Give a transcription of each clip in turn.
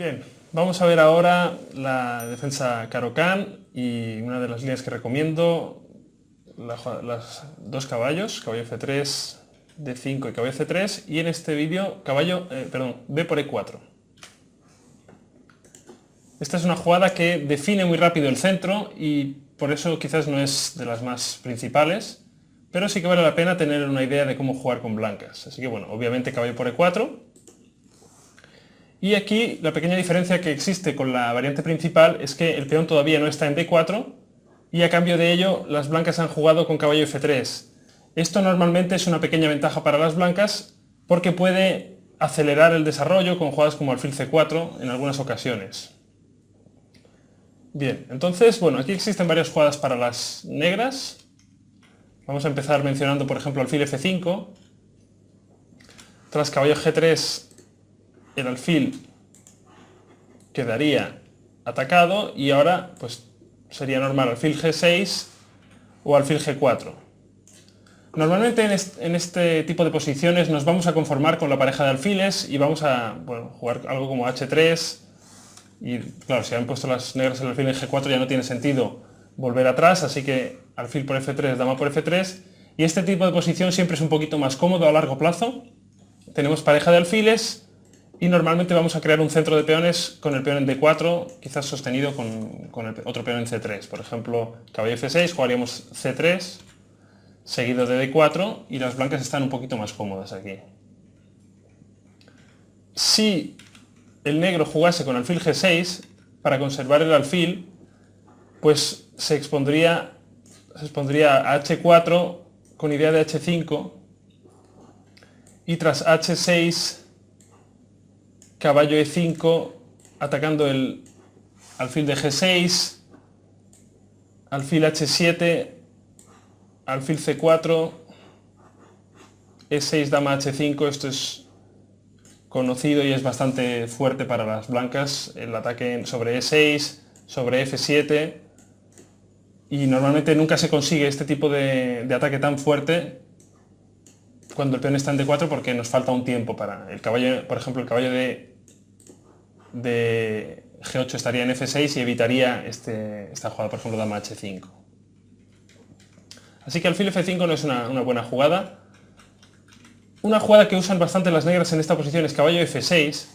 Bien, vamos a ver ahora la defensa Caro-Kann y una de las líneas que recomiendo, las dos caballos, caballo F3, D5 y caballo C3, y en este vídeo B por E4. Esta es una jugada que define muy rápido el centro y por eso quizás no es de las más principales, pero sí que vale la pena tener una idea de cómo jugar con blancas. Así que bueno, obviamente caballo por E4. Y aquí la pequeña diferencia que existe con la variante principal es que el peón todavía no está en D4 y a cambio de ello las blancas han jugado con caballo F3. Esto normalmente es una pequeña ventaja para las blancas porque puede acelerar el desarrollo con jugadas como alfil C4 en algunas ocasiones. Bien, entonces, bueno, aquí existen varias jugadas para las negras. Vamos a empezar mencionando, por ejemplo, alfil F5. Tras caballo G3, el alfil quedaría atacado y ahora, pues, sería normal alfil G6 o alfil G4. Normalmente en este tipo de posiciones nos vamos a conformar con la pareja de alfiles y vamos a jugar algo como H3. Y claro, si han puesto las negras el alfil en G4 ya no tiene sentido volver atrás, así que alfil por F3, dama por F3. Y este tipo de posición siempre es un poquito más cómodo a largo plazo. Tenemos pareja de alfiles y normalmente vamos a crear un centro de peones con el peón en D4, quizás sostenido con el otro peón en C3. Por ejemplo, caballo F6, jugaríamos C3, seguido de D4 y las blancas están un poquito más cómodas aquí. Si el negro jugase con alfil G6, para conservar el alfil, pues se expondría a H4 con idea de H5 y tras H6, caballo E5, atacando el alfil de G6, alfil H7, alfil C4, E6, dama H5, esto es conocido y es bastante fuerte para las blancas, el ataque sobre E6, sobre F7, y normalmente nunca se consigue este tipo de ataque tan fuerte cuando el peón está en D4 porque nos falta un tiempo para el caballo. Por ejemplo, el caballo de G8 estaría en F6 y evitaría esta jugada, por ejemplo, dama H5. Así que alfil F5 no es una buena jugada. Una jugada que usan bastante las negras en esta posición es caballo F6,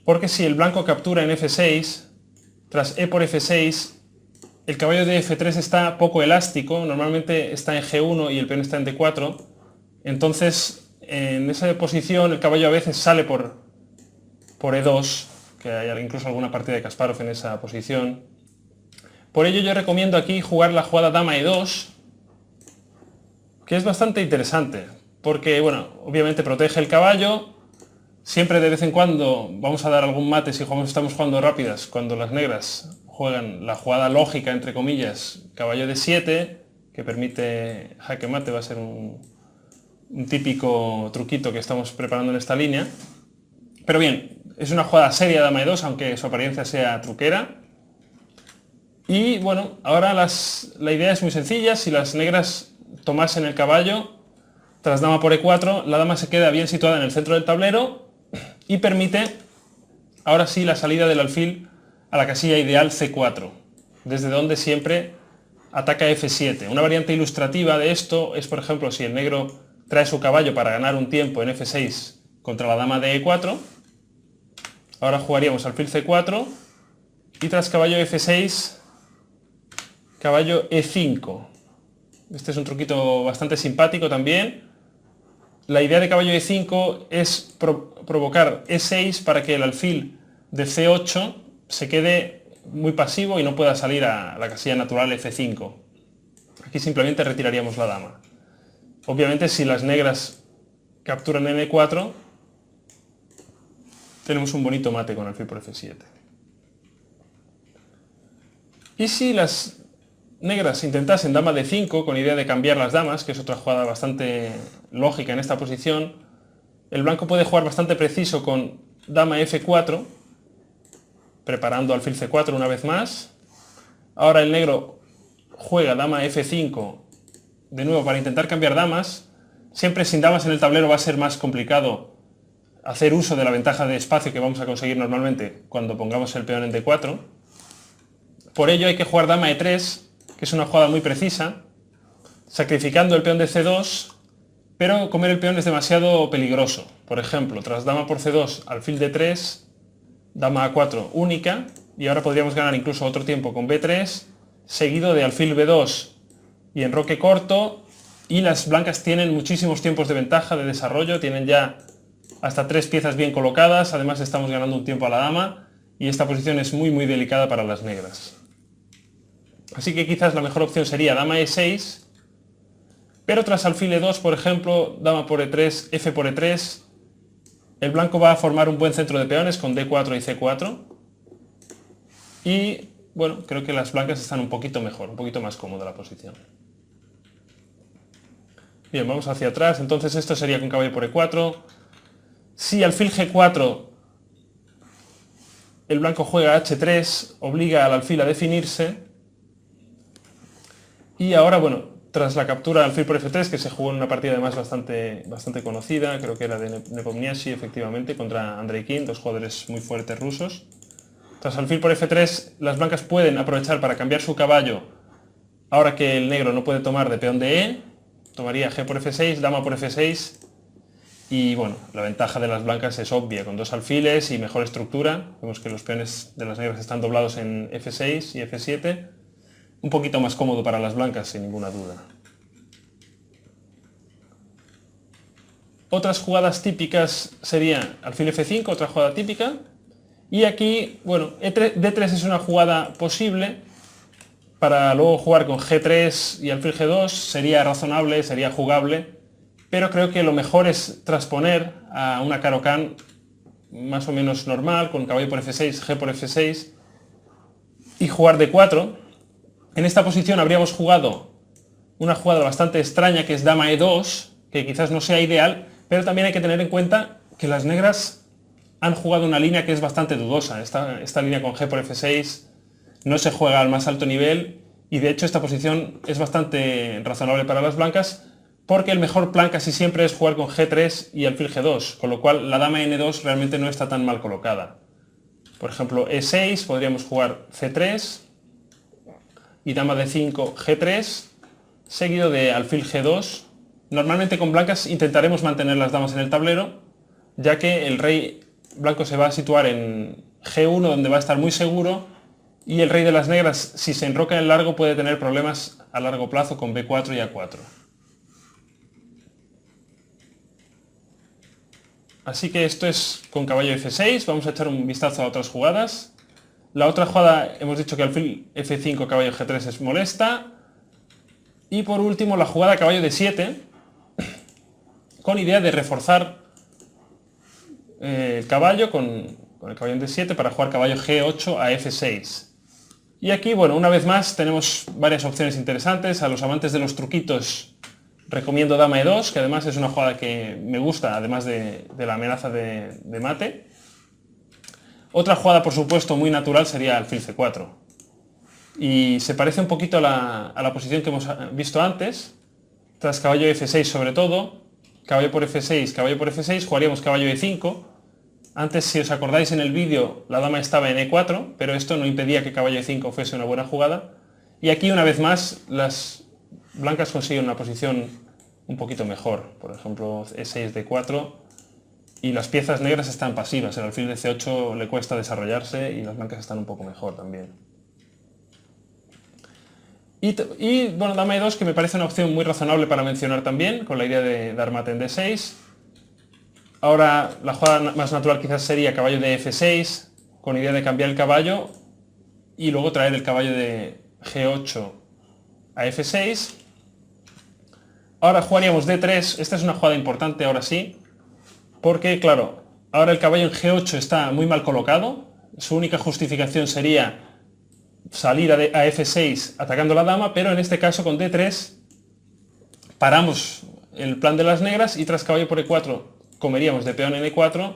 porque si el blanco captura en F6, tras E por F6, el caballo de F3 está poco elástico, normalmente está en G1 y el peón está en D4, entonces en esa posición el caballo a veces sale por E2, que hay incluso alguna partida de Kasparov en esa posición. Por ello yo recomiendo aquí jugar la jugada dama E2, que es bastante interesante. Porque, bueno, obviamente protege el caballo, siempre de vez en cuando vamos a dar algún mate si estamos jugando rápidas, cuando las negras juegan la jugada lógica, entre comillas, caballo de 7, que permite jaque mate, va a ser un típico truquito que estamos preparando en esta línea. Pero bien, es una jugada seria dama E2, aunque su apariencia sea truquera. Y bueno, ahora la idea es muy sencilla, si las negras tomasen el caballo, tras dama por E4, la dama se queda bien situada en el centro del tablero y permite, ahora sí, la salida del alfil a la casilla ideal C4, desde donde siempre ataca F7. Una variante ilustrativa de esto es, por ejemplo, si el negro trae su caballo para ganar un tiempo en F6 contra la dama de E4, ahora jugaríamos alfil C4 y tras caballo F6, caballo E5. Este es un truquito bastante simpático también. La idea de caballo E5 es provocar E6 para que el alfil de C8 se quede muy pasivo y no pueda salir a la casilla natural F5. Aquí simplemente retiraríamos la dama. Obviamente si las negras capturan en E4, tenemos un bonito mate con alfil por F7. Y si las negras intentasen dama D5 con idea de cambiar las damas, que es otra jugada bastante lógica en esta posición, el blanco puede jugar bastante preciso con dama F4, preparando alfil C4 una vez más. Ahora el negro juega dama F5 de nuevo para intentar cambiar damas. Siempre sin damas en el tablero va a ser más complicado hacer uso de la ventaja de espacio que vamos a conseguir normalmente cuando pongamos el peón en D4. Por ello hay que jugar dama E3, que es una jugada muy precisa, sacrificando el peón de C2, pero comer el peón es demasiado peligroso. Por ejemplo, tras dama por C2, alfil D3, dama A4 única, y ahora podríamos ganar incluso otro tiempo con B3, seguido de alfil B2 y enroque corto, y las blancas tienen muchísimos tiempos de ventaja de desarrollo, tienen ya hasta 3 piezas bien colocadas, además estamos ganando un tiempo a la dama, y esta posición es muy delicada para las negras. Así que quizás la mejor opción sería dama E6, pero tras alfil E2, por ejemplo, dama por E3, F por E3, el blanco va a formar un buen centro de peones con D4 y C4, y bueno, creo que las blancas están un poquito mejor, un poquito más cómoda la posición. Bien, vamos hacia atrás, entonces esto sería con caballo por E4. Si alfil G4 el blanco juega H3, obliga al alfil a definirse, y ahora, bueno, tras la captura de alfil por F3, que se jugó en una partida además bastante conocida, creo que era de Nepomniachtchi, efectivamente, contra Andrei Kim, dos jugadores muy fuertes rusos. Tras alfil por F3, las blancas pueden aprovechar para cambiar su caballo, ahora que el negro no puede tomar de peón de E, tomaría G por F6, dama por F6, y bueno, la ventaja de las blancas es obvia, con dos alfiles y mejor estructura. Vemos que los peones de las negras están doblados en F6 y F7, un poquito más cómodo para las blancas, sin ninguna duda. Otras jugadas típicas serían alfil F5, otra jugada típica, y aquí, bueno, D3 es una jugada posible, para luego jugar con G3 y alfil G2 sería razonable, sería jugable, pero creo que lo mejor es transponer a una Caro-Kann más o menos normal, con caballo por F6, G por F6, y jugar D4. En esta posición habríamos jugado una jugada bastante extraña, que es dama E2, que quizás no sea ideal, pero también hay que tener en cuenta que las negras han jugado una línea que es bastante dudosa. Esta línea con G por F6 no se juega al más alto nivel, y de hecho esta posición es bastante razonable para las blancas, porque el mejor plan casi siempre es jugar con G3 y alfil G2, con lo cual la dama N2 realmente no está tan mal colocada. Por ejemplo, E6 podríamos jugar C3 y dama D5 G3, seguido de alfil G2. Normalmente con blancas intentaremos mantener las damas en el tablero, ya que el rey blanco se va a situar en G1, donde va a estar muy seguro, y el rey de las negras, si se enroca en largo, puede tener problemas a largo plazo con B4 y A4. Así que esto es con caballo F6, vamos a echar un vistazo a otras jugadas. La otra jugada, hemos dicho que alfil F5, caballo G3 es molesta. Y por último la jugada caballo D7, con idea de reforzar el caballo con el caballo en D7 para jugar caballo G8 a F6. Y aquí, bueno, una vez más tenemos varias opciones interesantes. A los amantes de los truquitos recomiendo dama E2, que además es una jugada que me gusta, además de la amenaza de mate. Otra jugada, por supuesto, muy natural sería alfil C4. Y se parece un poquito a la posición que hemos visto antes. Tras caballo F6 sobre todo, caballo por F6, jugaríamos caballo E5. Antes, si os acordáis en el vídeo, la dama estaba en E4, pero esto no impedía que caballo E5 fuese una buena jugada. Y aquí, una vez más, las blancas consiguen una posición un poquito mejor. Por ejemplo, E6, D4, y las piezas negras están pasivas. El alfil de C8 le cuesta desarrollarse y las blancas están un poco mejor también. Y bueno, dama E2, que me parece una opción muy razonable para mencionar también, con la idea de dar mate en D6. Ahora la jugada más natural quizás sería caballo de F6, con idea de cambiar el caballo y luego traer el caballo de G8 a F6. Ahora jugaríamos D3, esta es una jugada importante ahora sí, porque claro, ahora el caballo en G8 está muy mal colocado, su única justificación sería salir a F6 atacando la dama, pero en este caso con D3 paramos el plan de las negras y tras caballo por E4 comeríamos de peón en E4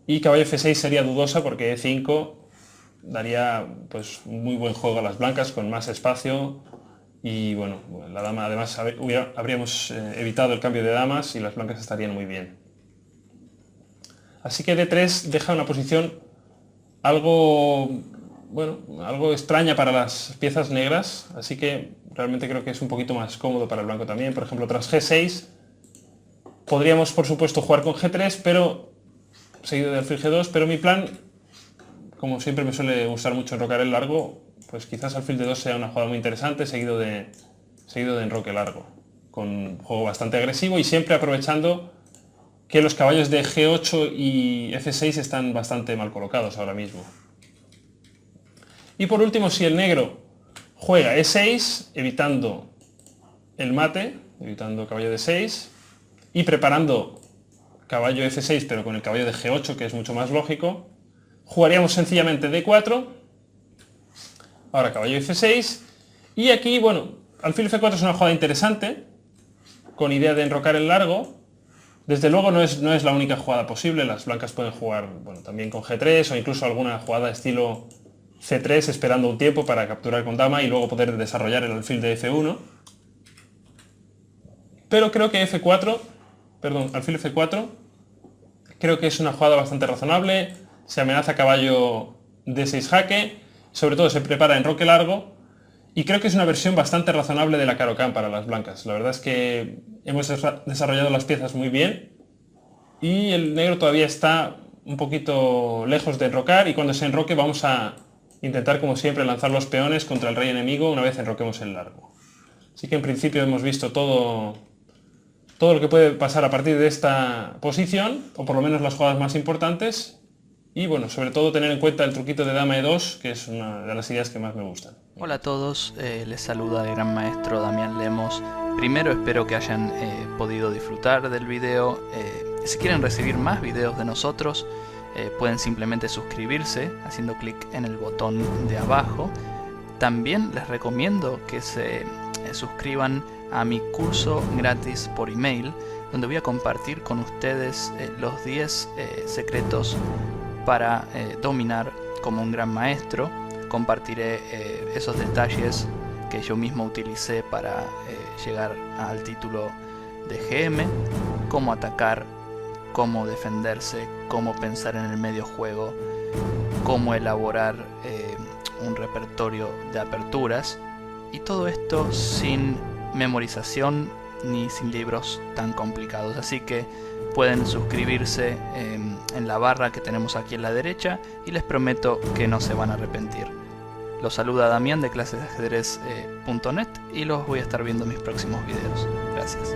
y caballo F6 sería dudosa porque E5 daría pues muy buen juego a las blancas con más espacio y bueno, la dama además habríamos evitado el cambio de damas y las blancas estarían muy bien. Así que D3 deja una posición algo, bueno, algo extraña para las piezas negras, así que realmente creo que es un poquito más cómodo para el blanco también. Por ejemplo, tras G6 podríamos, por supuesto, jugar con G3, pero seguido de alfil G2, pero mi plan, como siempre me suele gustar mucho enrocar el largo, pues quizás alfil D2 sea una jugada muy interesante, seguido de enroque largo, con un juego bastante agresivo y siempre aprovechando que los caballos de G8 y F6 están bastante mal colocados ahora mismo. Y por último, si el negro juega E6, evitando el mate, evitando caballo D6, y preparando caballo F6 pero con el caballo de G8, que es mucho más lógico, jugaríamos sencillamente D4, ahora caballo F6, y aquí, bueno, alfil F4 es una jugada interesante, con idea de enrocar el largo. Desde luego no es la única jugada posible, las blancas pueden jugar, bueno, también con G3 o incluso alguna jugada estilo C3 esperando un tiempo para capturar con dama y luego poder desarrollar el alfil de F1. Pero creo que alfil F4, creo que es una jugada bastante razonable, se amenaza caballo D6 jaque, sobre todo se prepara enroque largo, y creo que es una versión bastante razonable de la Caro-Kann para las blancas. La verdad es que hemos desarrollado las piezas muy bien y el negro todavía está un poquito lejos de enrocar, y cuando se enroque vamos a intentar, como siempre, lanzar los peones contra el rey enemigo una vez enroquemos el largo. Así que en principio hemos visto todo lo que puede pasar a partir de esta posición, o por lo menos las jugadas más importantes. Y bueno, sobre todo tener en cuenta el truquito de dama E2, que es una de las ideas que más me gustan. Hola a todos, les saluda el gran maestro Damián Lemos. Primero espero que hayan podido disfrutar del video. Si quieren recibir más videos de nosotros, pueden simplemente suscribirse haciendo clic en el botón de abajo. También les recomiendo que se suscriban a mi curso gratis por email, donde voy a compartir con ustedes los 10 secretos para dominar como un gran maestro. Compartiré esos detalles que yo mismo utilicé para llegar al título de GM, cómo atacar, cómo defenderse, cómo pensar en el medio juego, cómo elaborar un repertorio de aperturas, y todo esto sin memorización ni sin libros tan complicados. Así que pueden suscribirse en la barra que tenemos aquí a la derecha y les prometo que no se van a arrepentir. Los saluda Damián de clasesdeajedrez.net y los voy a estar viendo en mis próximos videos. Gracias.